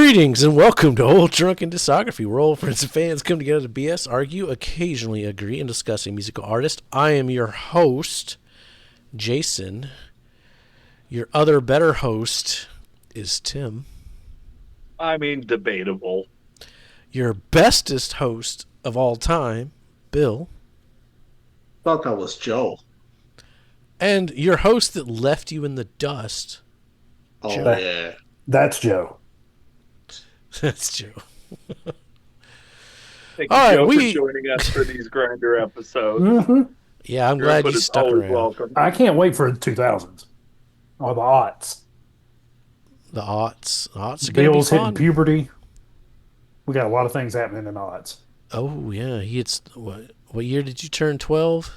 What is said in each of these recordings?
Greetings and welcome to Old Drunken Discography, where old friends and fans come together to BS, argue, occasionally agree, and discuss a musical artist. I am your host, Jason. Your other better host is Tim. I mean, debatable. Your bestest host of all time, Bill. Thought that was Joe. And your host that left you in the dust. Oh, Joe. yeah. That's Joe. That's Joe. Thank All you, right, Joe, for joining us for these Grinder episodes. Mm-hmm. Yeah, I'm glad you stuck around. Welcome. I can't wait for the 2000s or the aughts. The aughts. Aughts are going to be Bill's hitting fun. puberty. We got a lot of things happening in aughts. Oh, yeah. What year did you turn 12?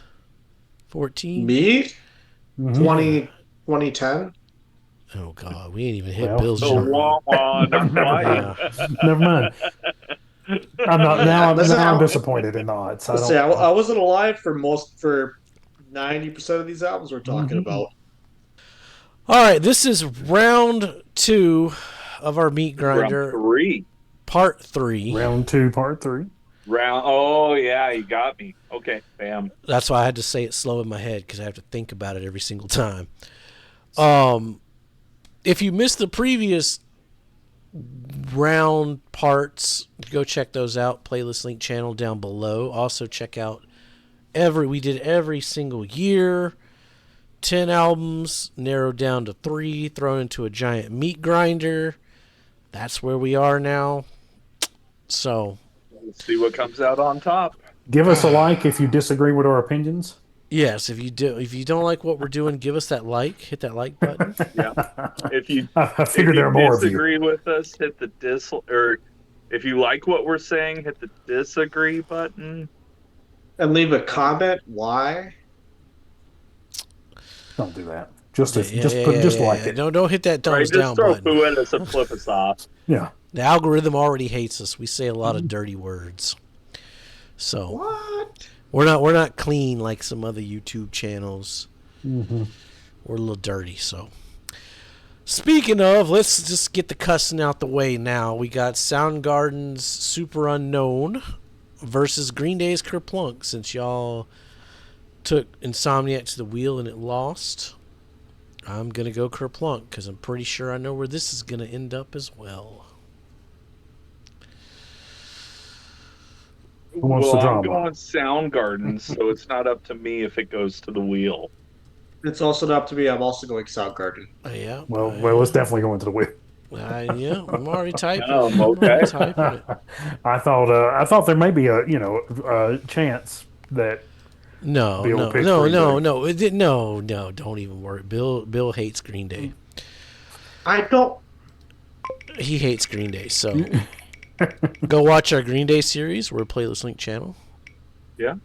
14? Me? Mhm. 2010? Oh, God. We ain't even hit Well, Bill's So, journey. Never mind. Yeah. Never mind. I'm not now. Listen, I'm disappointed in the aughts. Let's see, I wasn't alive for 90% of these albums we're talking about. All right. This is round 2 of our meat grinder. Round 3. Part 3. Round 2, part 3. Oh, yeah, you got me. Okay, bam. That's why I had to say it slow in my head, because I have to think about it every single time. If you missed the previous round parts, go check those out. Playlist link channel down below. Also check out we did every single year. 10 albums narrowed down to 3, thrown into a giant meat grinder. That's where we are now. So Let's see what comes out on top. Give us a like if you disagree with our opinions. yes, if you don't like what we're doing, give us that like. Hit that like button. Yeah. If you I figured there are more of you. disagree with us, hit the or if you like what we're saying, hit the disagree button. And leave a comment. Why? Don't do that. Just like it. Don't hit that thumbs Right, down just throw button. poo at us and flip us off. Yeah. The algorithm already hates us. We say a lot of dirty words. So What? we're not clean like some other YouTube channels. Mm-hmm. We're a little dirty. So speaking of, let's just get the cussing out the way now. We got Soundgarden's Super Unknown versus Green Day's Kerplunk. Since y'all took Insomniac to the wheel and it lost, I'm going to go Kerplunk because I'm pretty sure I know where this is going to end up as well. Who wants the I'm drama? going Soundgarden, so it's not up to me if it goes to the wheel. It's also not up to me. I'm also going Soundgarden. Yeah. Well, it's definitely going to the wheel. Yeah, I'm already typing. Oh, okay. I'm already typing it. I thought there may be a chance that No, Bill picked Green Day. no, don't even worry. Bill hates Green Day. I don't. He hates Green Day, so go watch our Green Day series. We're a playlist link channel. Yeah.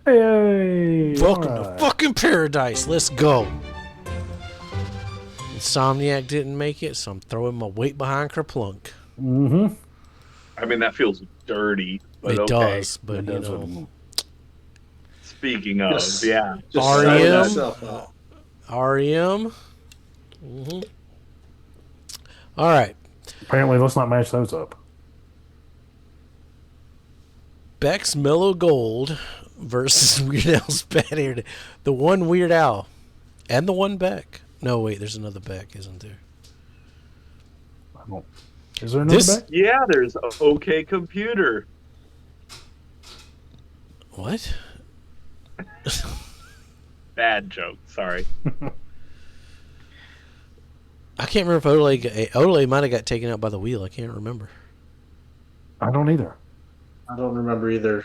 Hey, Welcome all to right. fucking paradise. Let's go. Insomniac didn't make it, so I'm throwing my weight behind Kerplunk. Mm-hmm. I mean, that feels dirty, but It okay. does, but you know, Speaking of, Just- yeah. Just REM? selling yourself out. REM. Mm-hmm. All right. Apparently, let's not match those up. Beck's Mellow Gold versus Weird Al's Bad Hair Day. The one Weird Al and the one Beck. No, wait, there's another Beck, isn't there? Is there another back? Yeah, there's a OK Computer. What? Bad joke, sorry. I can't remember if Odelay might have got taken out by the wheel. I can't remember. I don't either. I don't remember either.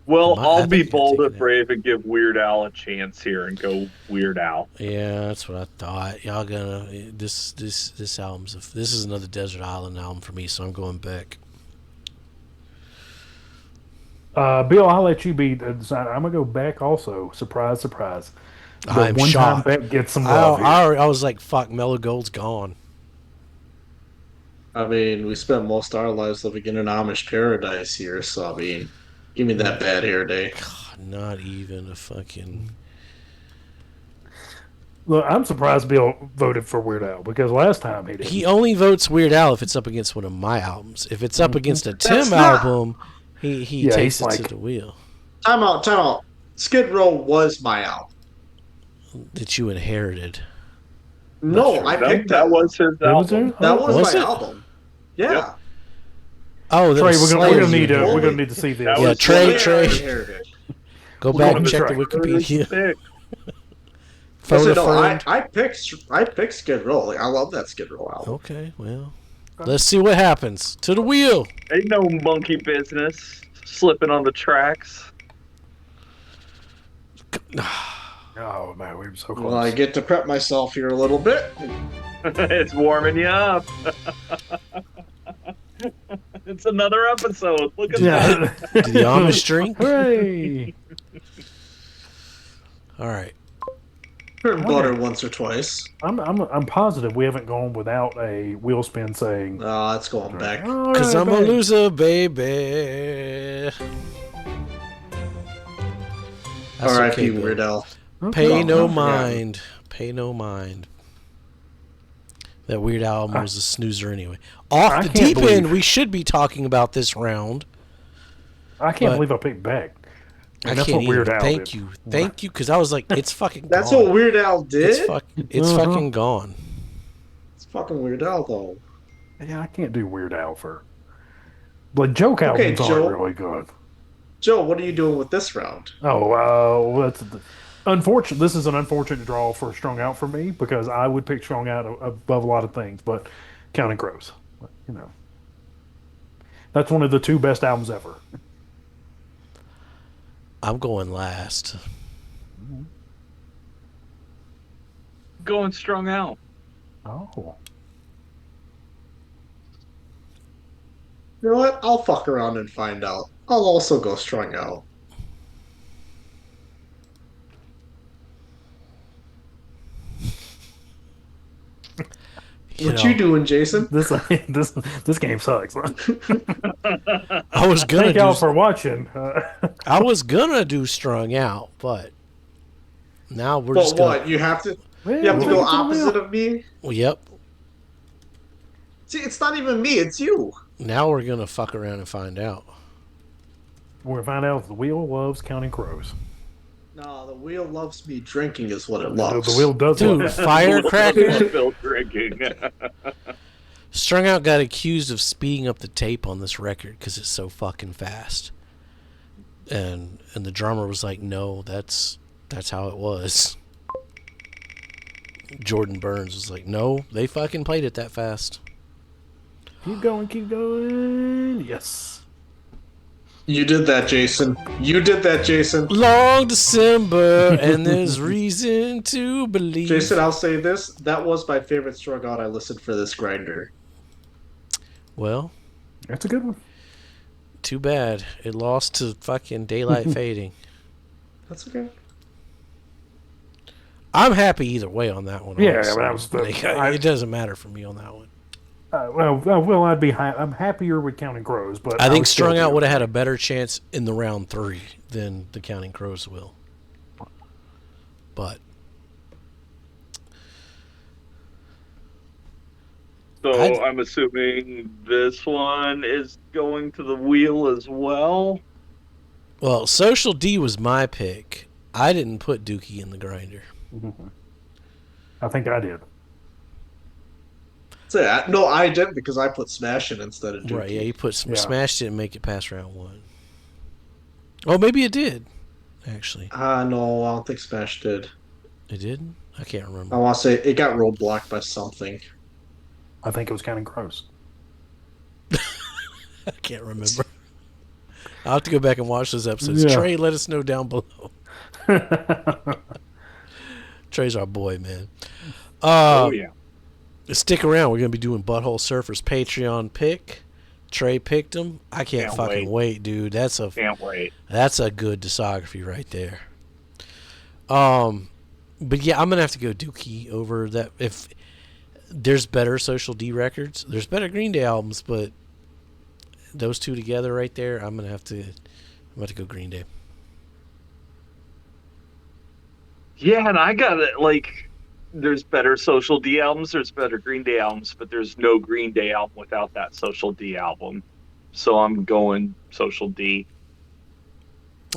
Well, I I'll think be it got bold taken and out. brave and give Weird Al a chance here and go Weird Al. Yeah, that's what I thought. Y'all gonna this album's this is another Desert Island album for me, so I'm going Beck. Bill, I'll let you be the designer. I'm gonna go back also. Surprise, surprise. The I'm one shocked. time Beck gets some love here. I was like, fuck, Mellow Gold's gone. I mean, we spent most of our lives living in an Amish paradise here, so I mean, give me that Bad Hair Day. God, not even a fucking. Look, I'm surprised Bill voted for Weird Al because last time he didn't. He only votes Weird Al if it's up against one of my albums. If it's up against a That's Tim not. album, he Yeah, takes he's it to like, the wheel Time out. Time out. Skid Row was my album. that you inherited. No, true. I No, picked that that. was his it was album. there? That Oh, was Was my it? album. Yeah. Yep. Oh, that Trey, was we're Slayer gonna you need inherited. we're gonna need to see this. That Yeah, was Trey, Slayer. Trey. Inherited. Go We're back going and to check the try. Wikipedia. Sick. Phone Listen, a no, friend. I picked Skid Row. Like, I love that Skid Row album. Okay, well, let's see what happens. To the wheel. Ain't no monkey business slipping on the tracks. Oh man, we were so close. Well, I get to prep myself here a little bit. It's warming you up. It's another episode. Look at that. yeah. Do the Amish drink? Hooray! All right. Butter once or twice. I'm positive we haven't gone without a wheel spin saying. That's going back. "All Because right, I'm a babe." loser, baby. That's R.I.P. okay, Bill. Weird Al. Pay Oh, no I forgot. mind. Pay no mind. That Weird Al album was a snoozer anyway. Off I the can't deep believe- end, we should be talking about this round. I can't But- believe I picked back. And I that's can't what Weird either. Al Thank did. you. Thank you, because I was like, it's fucking That's gone. what Weird Al did? It's Uh-huh. fucking gone. It's fucking Weird Al, though. Yeah, I can't do Weird Al for. Like joke Okay, albums Joe. aren't really good. Joe, what are you doing with this round? Oh, that's unfortunate. This is an unfortunate draw for Strung Out for me because I would pick Strung Out above a lot of things, but Counting Crows, you know, that's one of the two best albums ever. I'm going last. Going strung out. Oh, You know what? I'll fuck around and find out. I'll also go strung out. What you doing, Jason? this this game sucks. I was gonna Thank y'all do. for watching. I was gonna do strung out, but now we're But just gonna. what? You have to Well, you have to take it go the opposite wheel. of me? Well, yep. See, it's not even me, it's you. Now we're gonna fuck around and find out. We're gonna find out if the wheel loves Counting Crows. No, the wheel loves me drinking is what it The loves. wheel does Dude, love. firecracker. Bill drinking. Strung Out got accused of speeding up the tape on this record because it's so fucking fast, and the drummer was like, "No, that's how it was." Jordan Burns was like, "No, they fucking played it that fast." Keep going, keep going. Yes. You did that, Jason. You did that, Jason. Long December, and there's reason to believe. Jason, I'll say this. That was my favorite strung out I listened for this grinder. Well, That's a good one. too bad it lost to fucking Daylight Fading. That's okay. I'm happy either way on that one. Yeah, honestly. but that was the- Like, it doesn't matter for me on that one. I'd be. I'm happier with Counting Crows, but I think would still Strung Out do- would have had a better chance in the round 3 than the Counting Crows will. But So I'd- I'm assuming this one is going to the wheel as well. well, Social D was my pick. I didn't put Dookie in the grinder. I think I did. So, no, I didn't because I put Smash in instead of Dookie. Right? Yeah, you put Yeah. Smash didn't make it past round 1. Oh, maybe it did. Actually, No, I don't think Smash did. it didn't. I can't I remember. want to say it got roadblocked by something. I think it was Counting Crows. I can't remember. I'll have to go back and watch those episodes. Yeah. Trey, let us know down below. Trey's our boy, man. Oh yeah. Stick around. We're going to be doing Butthole Surfers Patreon pick. Trey picked him. I can't fucking wait, dude. That's Can't wait. a good discography right there. But yeah, I'm going to have to go Dookie over that. If there's better Social D records, there's better Green Day albums, but those two together right there, I'm going to have to go Green Day. Yeah, and I got it. Like, there's better Social D albums, there's better Green Day albums, but there's no Green Day album without that Social D album. So I'm going Social D.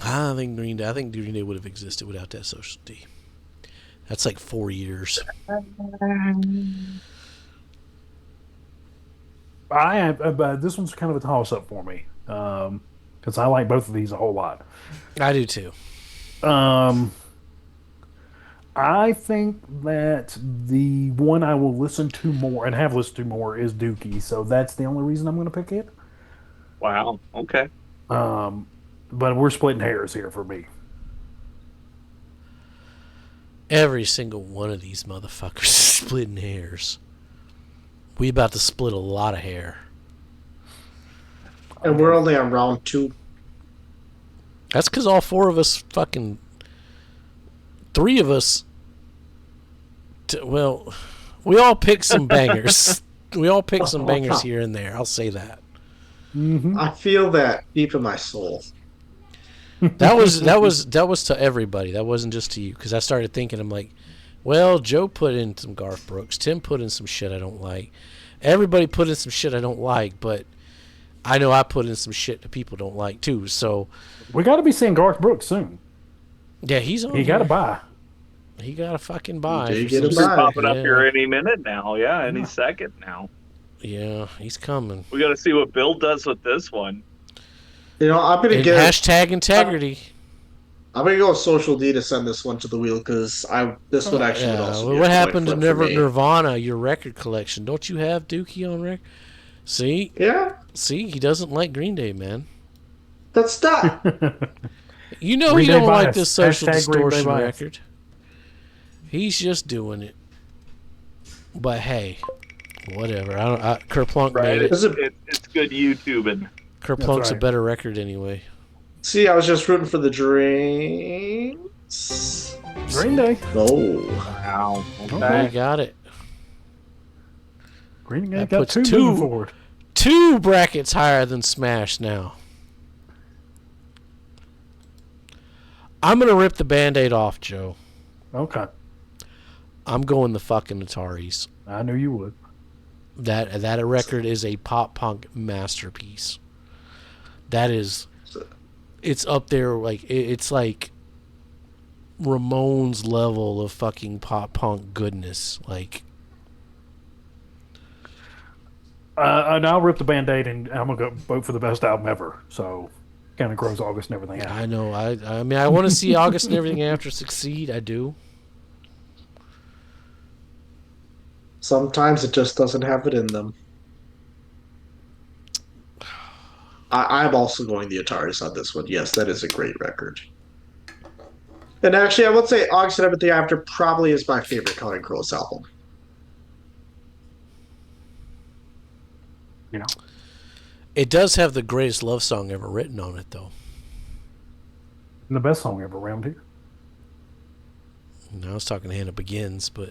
I think Green Day would have existed without that Social D. That's like 4 years. This one's kind of a toss up for me because I like both of these a whole lot. I do too. Um, I think that the one I will listen to more and have listened to more is Dookie, so that's the only reason I'm going to pick it. Wow. Okay. Um, but we're splitting hairs here for me. Every single one of these motherfuckers is splitting hairs. We about to split a lot of hair. And we're only on round 2. That's because all 4 of us fucking... 3 of us... well, we all picked some bangers. We all picked some bangers here and there. I'll say that. Mm-hmm. I feel that deep in my soul. That was to everybody. That wasn't just to you. Because I started thinking, I'm like, well, Joe put in some Garth Brooks. Tim put in some shit I don't like. Everybody put in some shit I don't like, but I know I put in some shit that people don't like too. So We got to be seeing Garth Brooks soon. yeah, he's on. He got to here. buy. He got to fucking buy. He for did get some- a buy. Popping up Yeah. here any minute now. Yeah, any second now. Yeah, he's coming. We got to see what Bill does with this one. You know, I'm gonna And give. hashtag integrity. I'm gonna go with Social D to send this one to the wheel because this would actually would Yeah, also. well, be a what point happened to flip for me. Nirvana? Your record collection? Don't you have Dookie on record? See, Yeah, he doesn't like Green Day, man. that's not. You know Green he Day don't like bias. this social Hashtag Green Day distortion bias. record. He's just doing it. But hey, whatever. Kerplunk Right? made it. Is it- It's good YouTubing. Kerplunk's a right. better record anyway. See, I was just rooting for the drinks. Green Day. No. Wow. They got it. Green Day That got puts 2 two. moving forward. 2 brackets higher than Smash now. I'm gonna rip the Band-Aid off, Joe. Okay. I'm going the fucking Ataris. I knew you would. That record is a pop punk masterpiece. That is, it's up there like it's like Ramones level of fucking pop punk goodness. Like, And I'll rip the Band-Aid and I'm going to go vote for the best album ever. So, kind of grows August and everything out. I know. I mean, I want to see August and Everything After succeed. I do. Sometimes it just doesn't have it in them. I'm also going the Ataris on this one. Yes, that is a great record. And actually, I would say August and Everything After probably is my favorite Counting Crows album. You know? It does have the greatest love song ever written on it, though. And the best song ever around here. No, I was talking Hannah Begins, but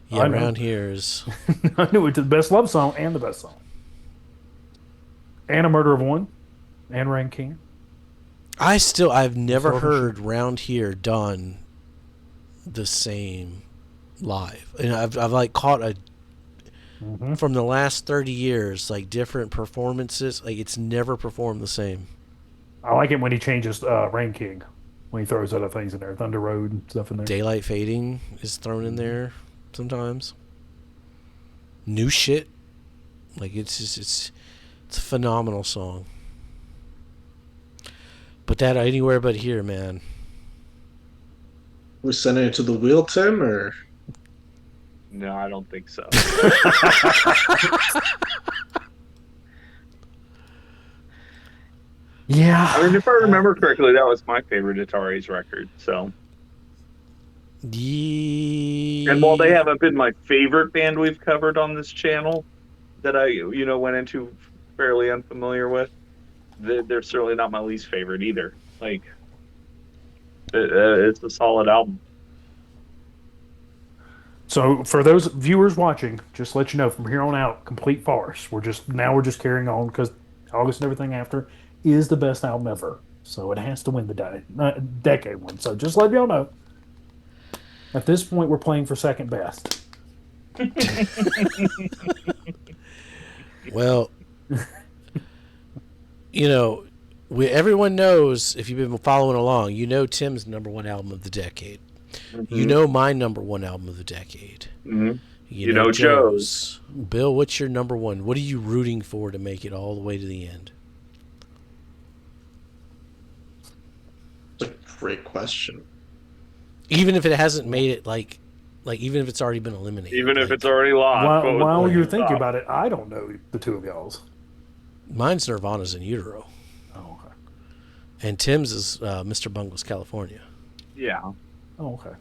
I yeah, know. around here is. I knew it the best love song and the best song. And A Murder of One. And Rain King. I've never Southern heard Round Here done the same live, and I've like caught a Mm-hmm. from the last 30 years like different performances. Like it's never performed the same. I like it when he changes Rain King. When he throws other things in there. Thunder Road and stuff in there. Daylight Fading is thrown in there sometimes. New shit, like it's just it's a phenomenal song. But that Anywhere But Here, man. We sending it to the wheel, Tim, or No, I don't think so. Yeah. I mean, if I remember correctly, that was my favorite Atari's record. So, and while they haven't been my favorite band we've covered on this channel, that I went into fairly unfamiliar with, they're certainly not my least favorite either. Like, it's a solid album. So for those viewers watching, just to let you know from here on out, complete farce. We're just carrying on because August and Everything After is the best album ever. So it has to win the decade one. So just let y'all know. At this point, we're playing for second best. Well, everyone knows, if you've been following along, Tim's number one album of the decade. Mm-hmm. You know my number one album of the decade. Mm-hmm. You know Joe's. Bill, what's your number one? What are you rooting for to make it all the way to the end? That's a great question. Even if it hasn't made it, like even if it's already been eliminated. Even if it's already lost. While you're thinking about it, I don't know the two of y'all's. Mine's Nirvana's In Utero. Oh, okay. And Tim's is Mr. Bungles, California. Yeah. Oh, okay.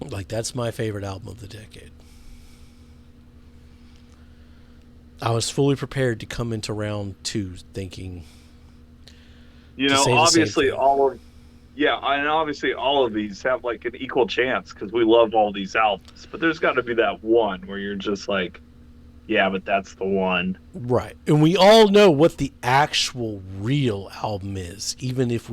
Like, that's my favorite album of the decade. I was fully prepared to come into round 2 thinking... obviously all of these have like an equal chance because we love all these albums. But there's got to be that one where you're just like, yeah, but that's the one. Right. And we all know what the actual real album is, even if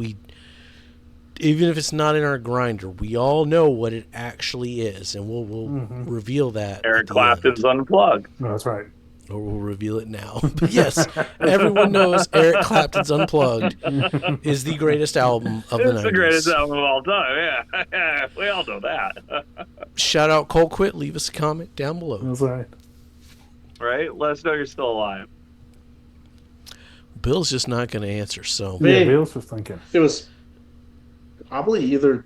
it's not in our grinder. We all know what it actually is, and we'll reveal that. Eric Clapton's Unplugged. No, that's right. Or we'll reveal it now. But yes, everyone knows Eric Clapton's Unplugged is the greatest album of the 90s. It's the greatest album of all time, yeah. We all know that. Shout out Cole Quit. Leave us a comment down below. That's right. Right? Let us know you're still alive. Bill's just not going to answer, so... Yeah, Bill's was thinking. It was probably either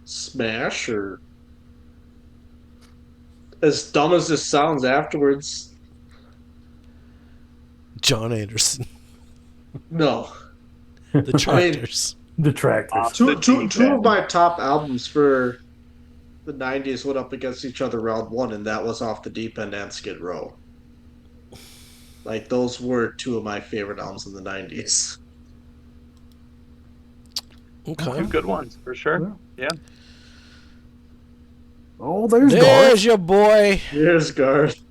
Smash or... As dumb as this sounds afterwards... John Anderson. No. The Tractors. The Tractors. Two of my top albums for the 90s went up against each other round 1, and that was Off the Deep End and Skid Row. Like, those were two of my favorite albums in the 90s. Okay. Two good ones, for sure. Yeah. Oh, there's Garth. Your boy. There's Garth.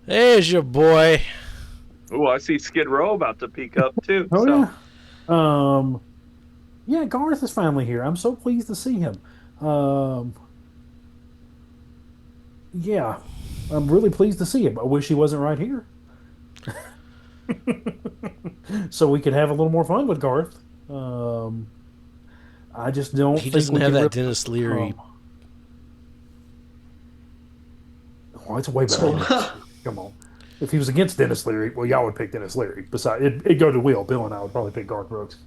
There's your boy. Oh, I see Skid Row about to peak up, too. Oh, yeah. Yeah, Garth is finally here. I'm so pleased to see him. Yeah, I'm really pleased to see him. I wish he wasn't right here. So we could have a little more fun with Garth. I just don't He think doesn't we have can that Dennis Leary. Oh, it's way better. Come on. If he was against Dennis Leary, well, y'all would pick Dennis Leary. Besides, it'd go to Will. Bill and I would probably pick Garth Brooks.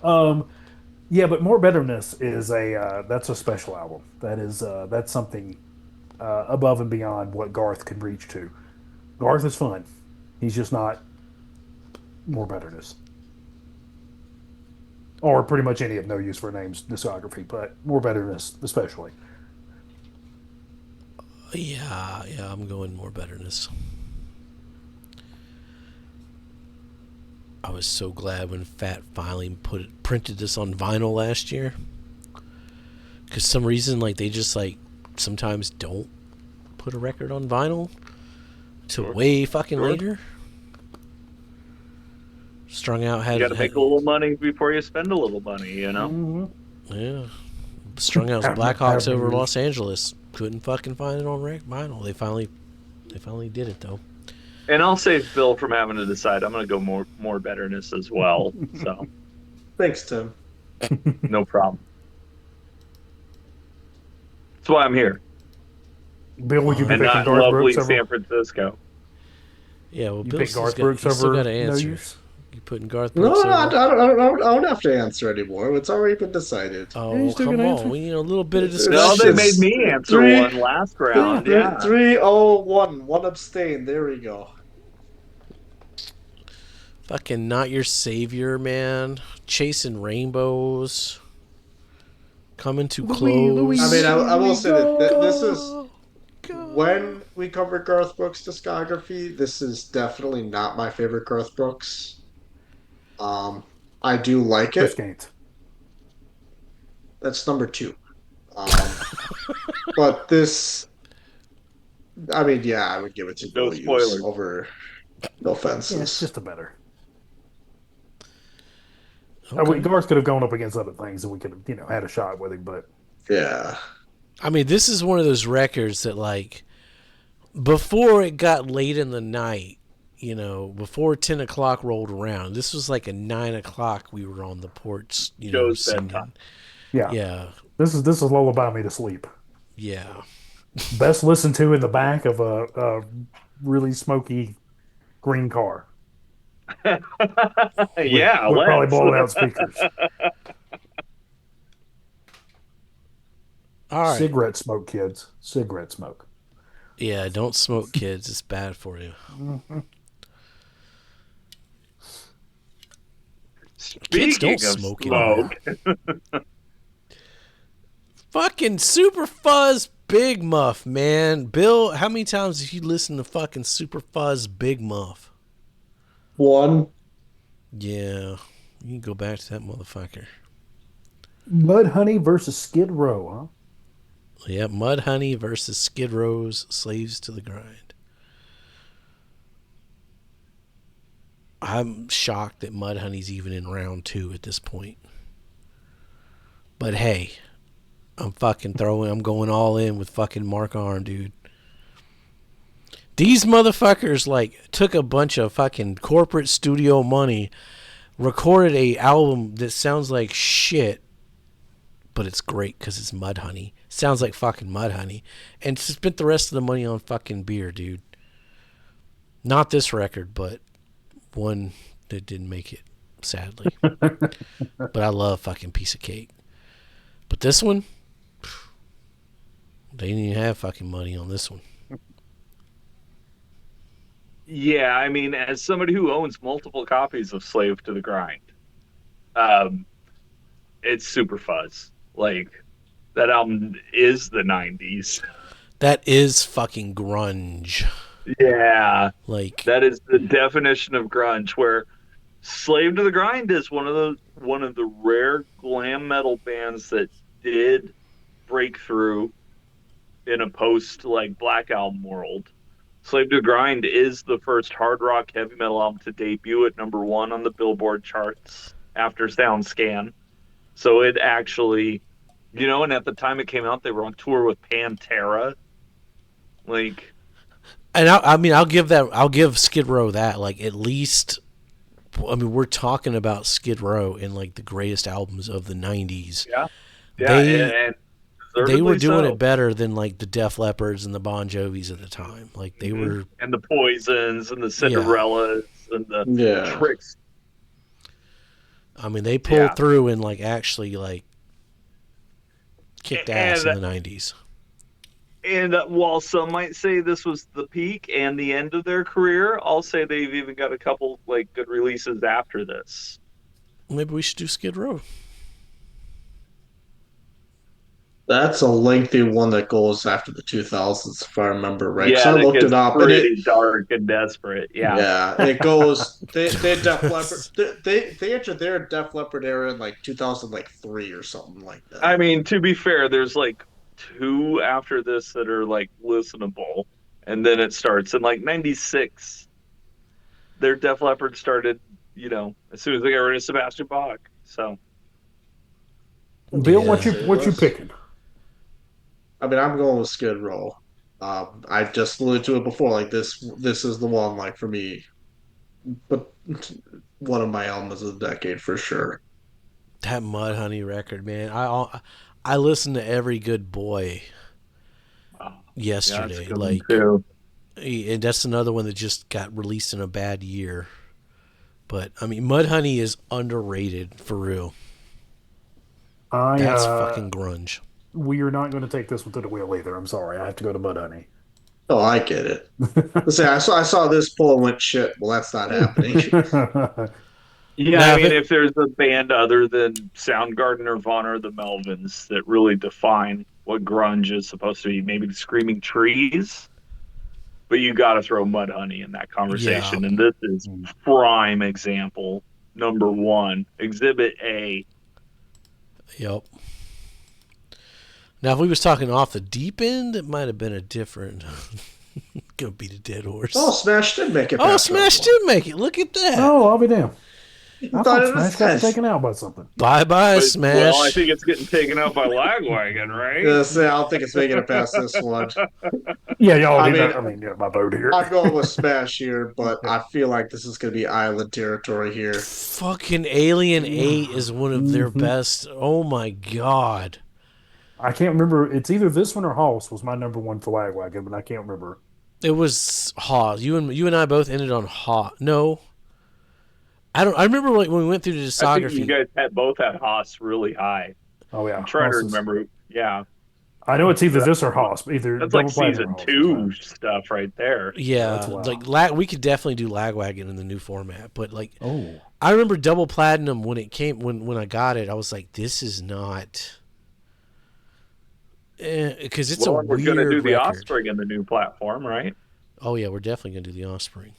Yeah, but More Betterness is that's a special album. That's something above and beyond what Garth can reach to. Garth is fun. He's just not More Betterness. Or pretty much any of No Use for a Name's discography, but More Betterness especially. Yeah, I'm going More Betterness. I was so glad when Fat finally printed this on vinyl last year. Because some reason, like, they just, like, sometimes don't put a record on vinyl till way fucking later. Strung Out had... You gotta make a little money before you spend a little money, you know? Mm-hmm. Yeah. Strung Out's Blackhawks over Los Angeles. Couldn't fucking find it on vinyl. They finally did it, though. And I'll save Bill from having to decide. I'm going to go more betterness as well. So, Thanks, Tim. No problem. That's why I'm here. Bill, would you be And picking not Garth lovely Brooks over? San Francisco. Yeah, well, You Bill's pick Garth Brooks still over got to No answer. Use? You putting Garth No, Brooks over? I don't have to answer anymore. It's already been decided. Oh, Yeah, you still come gotta on. answer. We need a little bit of No, discussion. they made me answer one last round. Yeah. 3-0-1. One abstain. There we go. Fucking Not Your Savior, man. Chasing Rainbows. Coming Too Close. I mean, I will say that this is God. when we cover Garth Brooks' discography. This is definitely not my favorite Garth Brooks. I do like Chris it. Gaines. That's number 2. But this, I mean, yeah, I would give it to No No Use spoilers. over No Offense. Yeah, it's just a better. Okay. Garth could have gone up against other things, and we could have, had a shot with him. But Yeah. I mean, this is one of those records that, like, before it got late in the night, before 10 o'clock rolled around, this was like a 9 o'clock we were on the porch, Joe's singing. bedtime. yeah, Yeah. this is lullaby me to sleep. Yeah. Best listened to in the back of a really smoky green car Yeah, with probably let's. blown out speakers. All right. Cigarette smoke, kids. Cigarette smoke. Yeah, don't smoke, kids. It's bad for you. Kids don't Speaking of smoke smoke, Fucking Super Fuzz Big Muff, man. Bill, how many times have you listened to fucking Super Fuzz Big Muff? One. Yeah. You can go back to that motherfucker. Mudhoney versus Skid Row, huh? Yeah, Mudhoney versus Skid Row's Slaves to the Grind. I'm shocked that Mudhoney's even in round 2 at this point. But hey, I'm going all in with fucking Mark Arm, dude. These motherfuckers, like, took a bunch of fucking corporate studio money, recorded a album that sounds like shit, but it's great because it's Mudhoney. Sounds like fucking Mudhoney. And spent the rest of the money on fucking beer, dude. Not this record, but one that didn't make it, sadly. But I love fucking Piece of Cake. But this one, they didn't even have fucking money on this one. yeah, I mean, as somebody who owns multiple copies of Slave to the Grind, it's super fuzz. Like, that album is the 90s. That is fucking grunge. Yeah. Like, That is the definition of grunge, where Slave to the Grind is one of the rare glam metal bands that did break through in a post like Black Album world. Slave to the Grind is the first hard rock heavy metal album to debut at #1 on the Billboard charts after SoundScan. So it actually, and at the time it came out, they were on tour with Pantera. Like, and I'll give Skid Row that. Like, at least, we're talking about Skid Row in, like, the greatest albums of the 90s. yeah, and they were doing so. it better than, like, the Def Leppards and the Bon Jovis at the time. Like, they were, and the Poisons and the Cinderellas and the Tricks. I mean, they pulled through and, like, actually, like, kicked ass in the 90s. And while some might say this was the peak and the end of their career, I'll say they've even got a couple, like, good releases after this. Maybe we should do Skid Row. That's a lengthy one that goes after the 2000s, if I remember right. Yeah, I looked it up. Pretty dark and desperate. Yeah. Yeah, it goes. They Def Leppard. They entered their Def Leppard era in like 2003 or something like that. I mean, to be fair, there's like 2 after this that are like listenable, and then it starts in like '96. Their Def Leppard started, as soon as they got rid of Sebastian Bach. So, Bill, what you picking? I mean, I'm going with Skid Row. I just alluded to it before. Like this is the one. Like for me, but one of my albums of the decade for sure. That Mudhoney record, man. I listened to Every Good Boy yesterday. And that's another one that just got released in a bad year. But I mean, Mudhoney is underrated for real. That's fucking grunge. We are not going to take this one to the wheel either. I'm sorry. I have to go to Mudhoney. Oh, I get it. Listen, I saw this poll and went shit. Well, that's not happening. Yeah, I mean, if there's a band other than Soundgarden, Nirvana, or the Melvins that really define what grunge is supposed to be, maybe the Screaming Trees, but you got to throw Mudhoney in that conversation, and this is prime example, #1, Exhibit A. Yep. Now, if we was talking off the deep end, it might have been a different. Gonna beat a dead horse. Oh, Smash did make it. Oh, Smash did make it. Look at that. Oh, I'll be damned. You I thought thought it was Smash got Smash. taken out by something. Bye-bye, Smash. Well, I think it's getting taken out by Lagwagon, right? I don't think it's making it past this one. Yeah, y'all I need mean, that. I mean, yeah, my vote here. I'm going with Smash here, but Yeah. I feel like this is going to be island territory here. Fucking Alien 8 is one of their Mhm. best. Oh my god. I can't remember. It's either this one or Hoss was my number one for Lagwagon, but I can't remember. It was Haw. You and I both ended on Haw. No. I don't. I remember when we went through the I think you discography. guys both had Haas really high. Oh yeah, I'm trying to Hoss is. remember. Yeah, I know it's either this or Hoss. Either that's like Double Platinum or season Hoss was two mine. stuff right there. Yeah, that's Yeah, wild. like we could definitely do Lagwagon in the new format, but like Oh, I remember Double Platinum when it came when I got it. I was like, this is not because it's Well, a and we're going to do weird the record. Offspring in the new platform, right? Oh yeah, we're definitely gonna do the Offspring.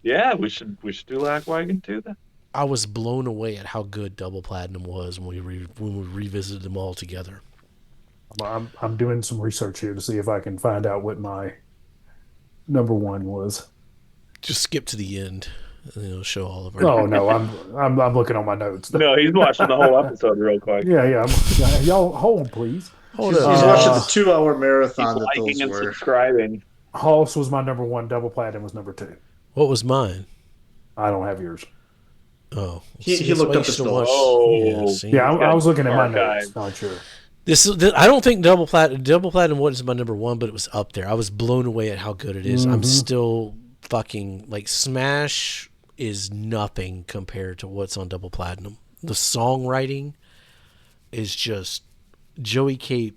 Yeah, we should do Lagwagon too then. I was blown away at how good Double Platinum was when we revisited them all together. I'm doing some research here to see if I can find out what my number one was. Just skip to the end, and it'll show all of our. Oh no, I'm looking on my notes. No, he's watching the whole episode real quick. Yeah. Y'all hold please. Hold He's up. watching the 2 hour He's marathon that liking those and were. subscribing. Hoss was my number one. Double Platinum was number two. What was mine? I don't have yours. Oh, He that's looked why you up his should notes. watch. Oh. Yeah, see? Yeah, I was looking at my archives. notes. Not sure. This I don't think Double Platinum wasn't my number one, but it was up there. I was blown away at how good it is. I'm Mhm. still fucking like Smash is nothing compared to what's on Double Platinum. The songwriting is just Joey Cape.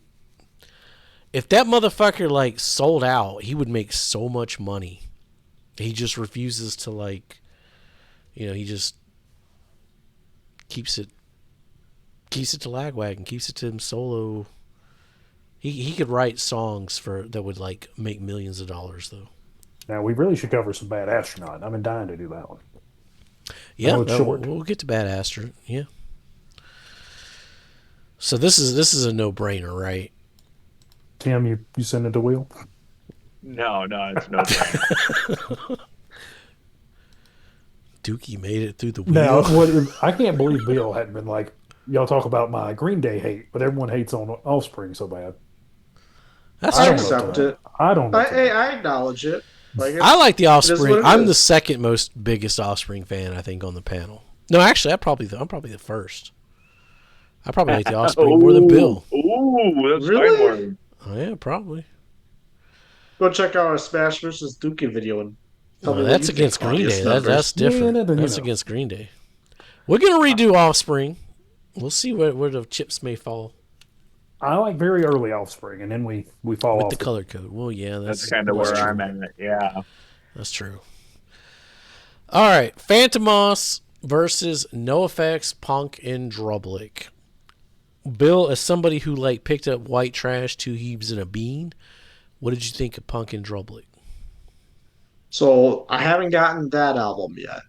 If that motherfucker like sold out, he would make so much money. He just refuses to like, he just keeps it to Lagwagon, keeps it to him solo. He could write songs that would like make millions of dollars though. Now we really should cover some Bad Astronaut. I've been dying to do that one. Yeah, it's short. we'll get to Bad Astronaut. Yeah. So this is a no-brainer, right? Tim, you send it to Will? No, it's no brainer. Dookie made it through the wheel. Now, I can't believe Bill hadn't been like, y'all talk about my Green Day hate, but everyone hates on Offspring so bad. That's I true. accept it. I don't know. I acknowledge it. Like I like the is Offspring. what it I'm is. the second most biggest Offspring fan I think on the panel. No, actually, I'm probably the first. I probably like the Offspring more than Bill. Ooh, that's Really? my word. Oh yeah, probably. Go check out our Smash versus Dookie video and tell me Well, what that's you against think, Green audience Day. members. That's different. Yeah, That's against Green Day. We're gonna redo Offspring. We'll see where the chips may fall I like very early Offspring, and then we fall with off. the color code. Well, yeah, That's kind of where true. I'm at. Yeah. That's true. All right, Phantomos versus NoFX, Punk, and Drublick. Bill, as somebody who like picked up White Trash, Two Heaves, and a Bean, what did you think of Punk and Drublick? So I haven't gotten that album yet,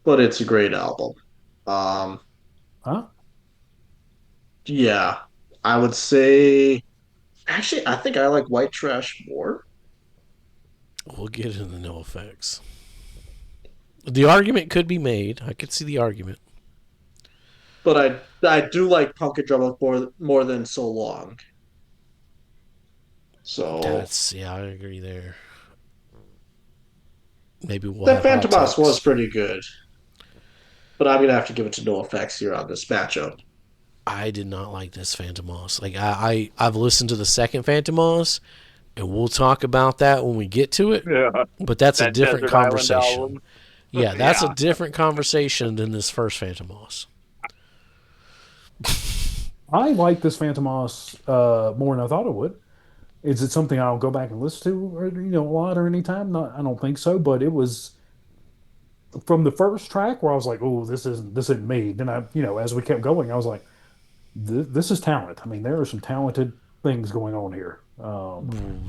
but it's a great album. Um, Huh? yeah, I would say. Actually, I think I like White Trash more. We'll get into the NoFX. The argument could be made. I could see the argument. But I do like Punk and Drublick more than So Long. So I agree there. Maybe we'll that have hot Phantomas takes. was pretty good. But I'm gonna have to give it to NoFX here on this matchup. I did not like this Phantomos. Like I've listened to the second Phantomos, and we'll talk about that when we get to it. Yeah. But that's a That different Desert Island conversation. album. Yeah, that's Yeah. a different conversation than this first Phantomos. I like this Phantomos more than I thought it would. Is it something I'll go back and listen to, or a lot or anytime? Not, I don't think so. But it was from the first track where I was like, "Oh, this isn't me." Then as we kept going, I was like, "This is talent." I mean, there are some talented things going on here.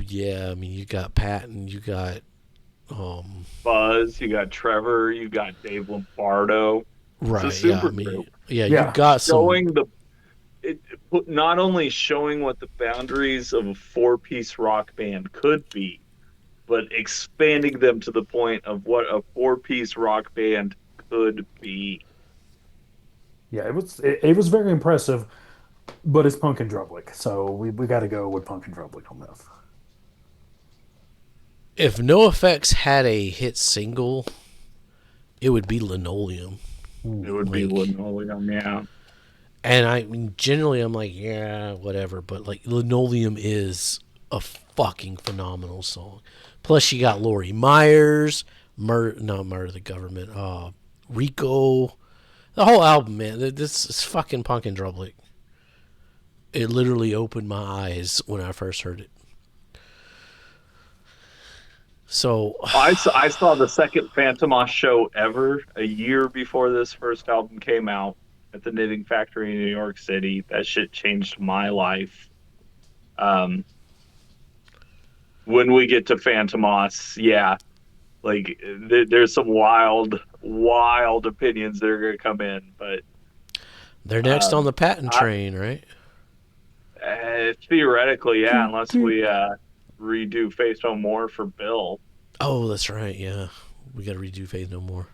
Yeah, I mean, you got Patton, you got Buzz, you got Trevor, you got Dave Lombardo. right. It's a Yeah, I super mean, group. yeah, Yeah. you got some. Showing not only showing what the boundaries of a four-piece rock band could be, but expanding them to the point of what a 4-piece rock band could be. Yeah, it was very impressive, but it's Punk and Drublick, so we got to go with Punk and Drublick on this. If NoFX had a hit single, it would be Linoleum. It would be Linoleum, yeah. And I mean, generally, I'm like, yeah, whatever. But like, Linoleum is a fucking phenomenal song. Plus, you got Lori Myers, not Murder the Government, Rico, the whole album, man. This is fucking Punk and Drublick. It literally opened my eyes when I first heard it. So I saw the second Phantomas show ever a year before this first album came out at the Knitting Factory in New York City. That shit changed my life. When we get to Phantomas, yeah, like there's some wild opinions that are gonna come in, but they're next on the patent train, right? Theoretically, yeah, unless we redo Faith No More for Bill. Oh, that's right. Yeah, we got to redo Faith No More,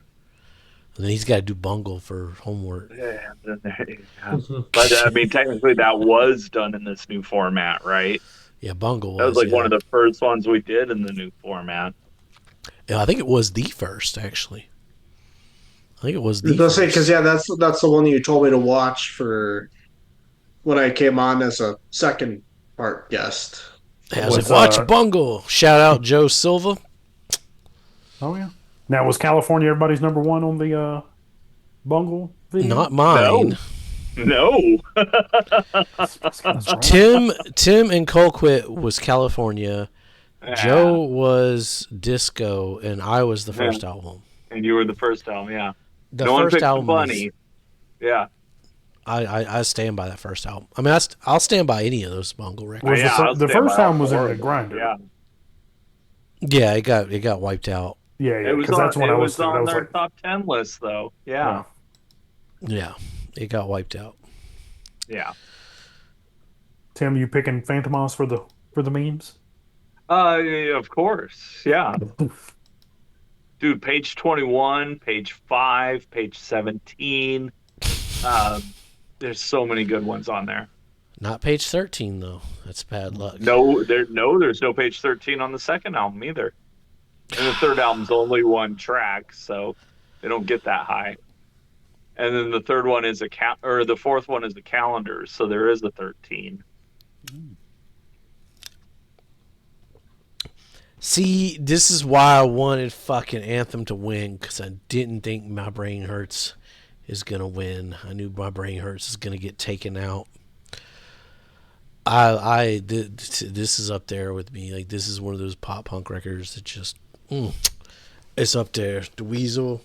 and then he's got to do Bungle for homework. Yeah. But I mean, technically, that was done in this new format, right? Yeah, Bungle. That was like one of the first ones we did in the new format. Yeah, I think it was the first, actually. I think it was the. I was gonna say because that's the one you told me to watch for when I came on as a second part guest. I was like, watch Bungle. Shout out Joe Silva. Oh yeah. Now was California everybody's number one on the Bungle video? Not mine. No. Tim and Colquitt was California. Yeah. Joe was Disco, and I was the first album. And you were the first album, yeah. The first album. Bunny. Yeah. I stand by that first album. I mean, I'll stand by any of those Bungle records. The first album was in the grinder. Yeah. Yeah, it got wiped out. Yeah, it was that's when it I was on their top 10 list, though. Yeah. Yeah, it got wiped out. Yeah. Tim, you picking Phantomas for the memes? Of course. Yeah. Dude, page 21, page 5, page 17. There's so many good ones on there. Not page 13 though. That's bad luck. No, there's no page 13 on the second album either. And the third album's only one track, so they don't get that high. And then the third one is the fourth one is the calendar, so there is a 13. See, this is why I wanted fucking Anthem to win, because I didn't think My Brain Hurts is going to win. I knew My Brain Hurts is going to get taken out. This is up there with me. Like, this is one of those pop punk records that just, it's up there. The Weasel.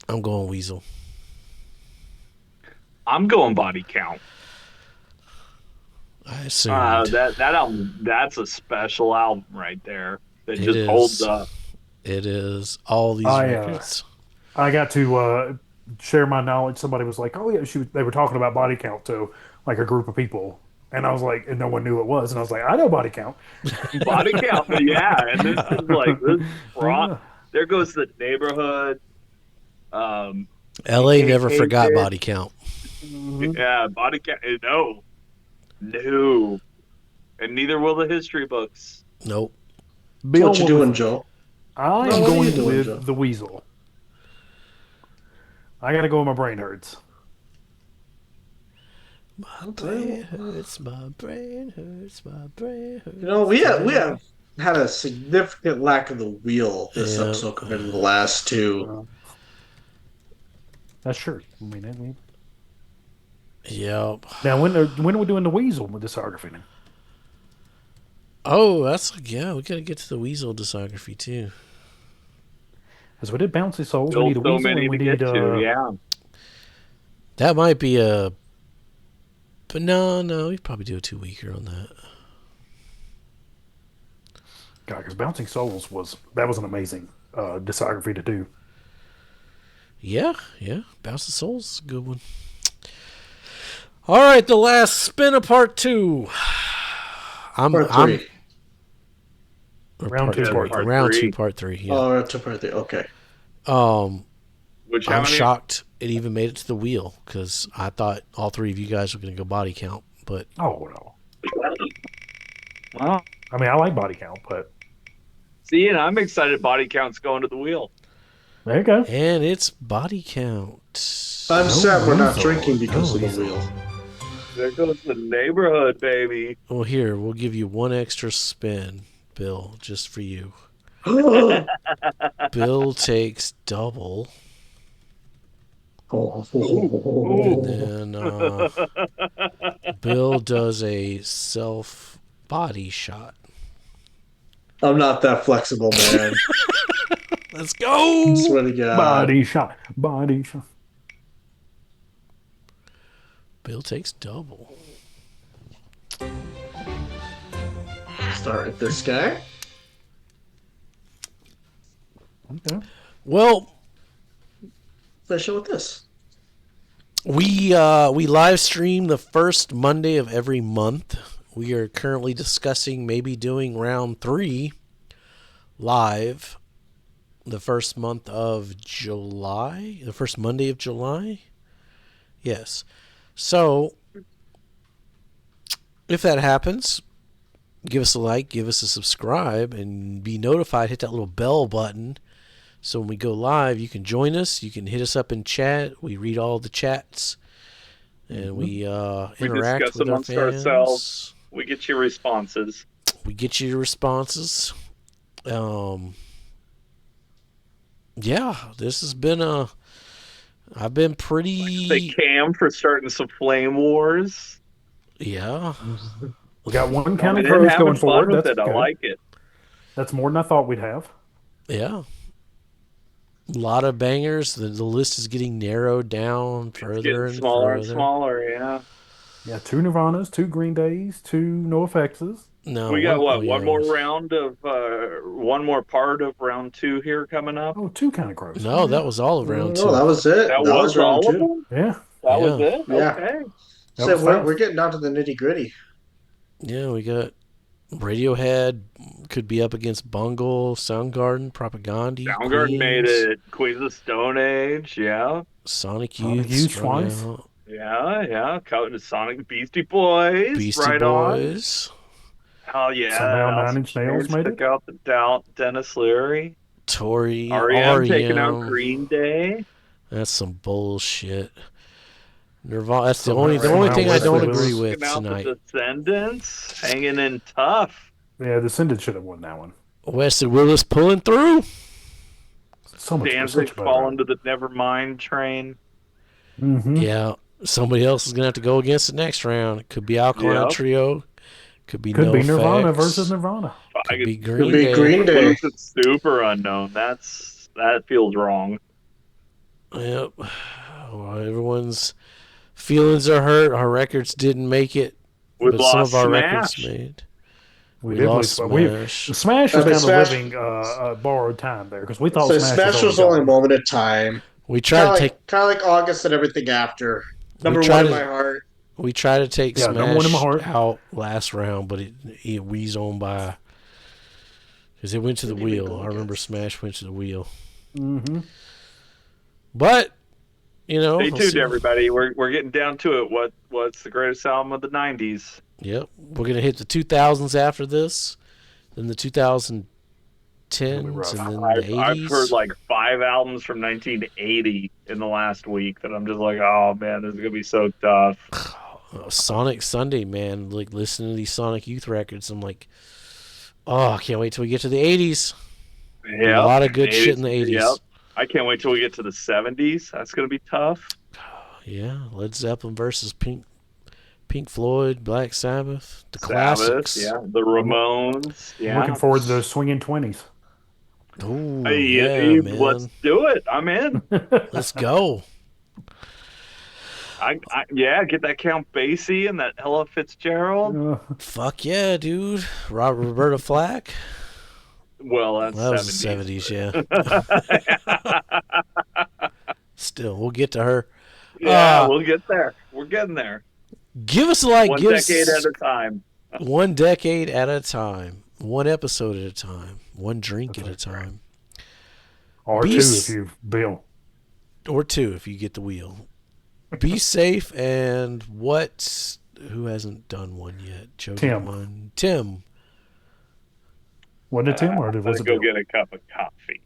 I'm going Weasel. I'm going Body Count. I assume that album, that's a special album right there that just holds up. It is. All these records. I got to share my knowledge. Somebody was like, "Oh yeah," they were talking about Body Count to like a group of people, and I was like, and no one knew what it was, and I was like, "I know Body Count." Body Count, yeah. And this is like this rock. There goes the Neighborhood. L.A. never forgot Body Count. Yeah, Body Count. No, and neither will the history books. Nope. Bill, what you doing, Joe? I'm going with the Weasel. I gotta go with My Brain Hurts. My brain hurts, my brain hurts, my brain hurts. You know, we have had a significant lack of the wheel this episode compared to the last two. That's true. I mean, yep. Now, when are we doing the Weasel discography now? Oh, that's we gotta get to the Weasel discography too. Because we did Bouncy Souls, we need a Weasel, and we need yeah. That might be a, but no, we'd probably do a 2-weeker on that. God, because Bouncing Souls was an amazing discography to do. Yeah, Bouncing Souls is a good one. All right, the last spin of part 2. Part 3. Or Round two, part three. Round 2, part 3. Yeah. Oh, to part three. Okay. Which I'm shocked it even made it to the wheel because I thought all 3 of you guys were going to go body count, but Oh no. Wow. I mean, I like body count, but See, and I'm excited body count's going to the wheel. there you go. and it's body count. I'm sad we're not weasel. drinking because No of the weasel. wheel. There goes the neighborhood, baby. Well, here we'll give you 1 extra spin, Bill, just for you. Bill takes double, and then Bill does a self body shot. I'm not that flexible, man. Let's go. Swear to God. Body shot. Body shot. Bill takes double. Start with this guy. Okay. Well, Finish it with this. we live stream the first Monday of every month. We are currently discussing maybe doing round 3 live the first month of July, the first Monday of July. Yes. So if that happens, give us a like, give us a subscribe, and be notified. Hit that little bell button. So when we go live, you can join us. You can hit us up in chat. We read all the chats, and we interact discuss with our amongst fans. ourselves. We get your responses. We get you your responses. Yeah, this has been I've been pretty. Thank Cam for starting some flame wars. Yeah, We got one I county mean, crows having going fun forward. with That's it. I good. like it. That's more than I thought we'd have. yeah. A lot of bangers. The list is getting narrowed down further Getting and smaller further. and smaller. Yeah. Yeah, 2 Nirvanas, 2 Green Days, 2 NoFXs. No, We got what? oh, yeah, One more round of one more part of round 2 here coming up. Oh, 2 county crows. No, that was all of round 2. No, that was it. That was was round all of 2. them. Yeah. That was Yeah. it. Yeah. Okay. That So was we're fast. getting down to the nitty gritty. Yeah, we got Radiohead could be up against Bungle, Soundgarden, Propaganda, Soundgarden made Queens, it. Queens of the Stone Age. Yeah. Sonic Sonic Youth, Youth strung twice. out, Yeah. Cutting to Sonic Beastie Boys. Beastie right on. Boys, Hell yeah. Somehow Alice 9 Inch Nails Chains made took it. out the Dennis Leary. Tory, REM taking out REM. Green Day. That's some bullshit. Nirvana. That's the Somehow- only somehow thing I Wesley don't Willis agree with Taking out tonight. the Descendants. Hanging in tough. Yeah, Descendants should have won that one. Wesley Willis pulling through. So much Danzig such a better falling to the Nevermind train. Mm-hmm. Yeah, somebody else is gonna have to go against the next round. It could be Alkaline Yep. Trio. Could be Could be Nirvana NoFX, versus Nirvana. Could be Could Green be Day. Green Day. Lose it super unknown. That feels wrong. Yep. Well, everyone's feelings are hurt. Our records didn't make it, We've but some lost of our Smash. records made. We We did lost lose, Smash. Smash was I mean, kind Smash- of living borrowed time there because we thought So Smash, Smash was only a gone. moment of time. We tried to take. Kind of like August and everything after. Number tried one in to- my heart. We tried to take Yeah, number one in my Smash heart. out last round, but it wheezed on by because it went to the Didn't even wheel. go I remember against. Smash went to the wheel, Mm-hmm. but you know, Stay we'll tuned, see. everybody. We're getting down to it. What's the greatest album of the '90s? Yep, we're gonna hit the 2000s after this, then the 2010s, rough. and then the I've 80s. heard like 5 albums from 1980 in the last week that I'm just like, oh man, this is gonna be so tough. Sonic Sunday, man. Like listening to these Sonic Youth records, I'm like, oh, I can't wait till we get to the 80s. Yeah, A lot of good shit in the 80s. Yep. I can't wait till we get to the 70s. That's gonna be tough. Yeah, Led Zeppelin versus Pink Floyd, Black Sabbath, the Sabbath, classics. yeah, the Ramones, yeah. Looking forward to those swinging 20s. Ooh, Hey, yeah, man. let's do it. I'm in. Let's go. Yeah, get that Count Basie and that Ella Fitzgerald. Fuck yeah, dude. Roberta Flack. Well, that's That was the 70s. 70s, yeah. Still, we'll get to her. Yeah, we'll get there. We're getting there. Give us a like. One give decade us at a time. one decade at a time. One episode at a time. One drink That's at a time. Or Be two s- if you Bill. Or two if you get the wheel. Be safe and what? Who hasn't done one yet? Joe did Tim. one. Tim. Wasn't it Tim or I'm was gonna it go Bill? get a cup of coffee.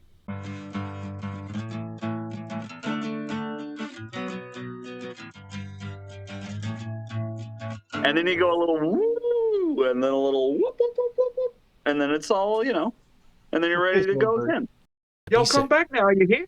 And then you go a little woo, and then a little whoop, whoop, whoop, whoop, whoop, and then it's all, and then you're ready to go again. Yo, come back now. You hear?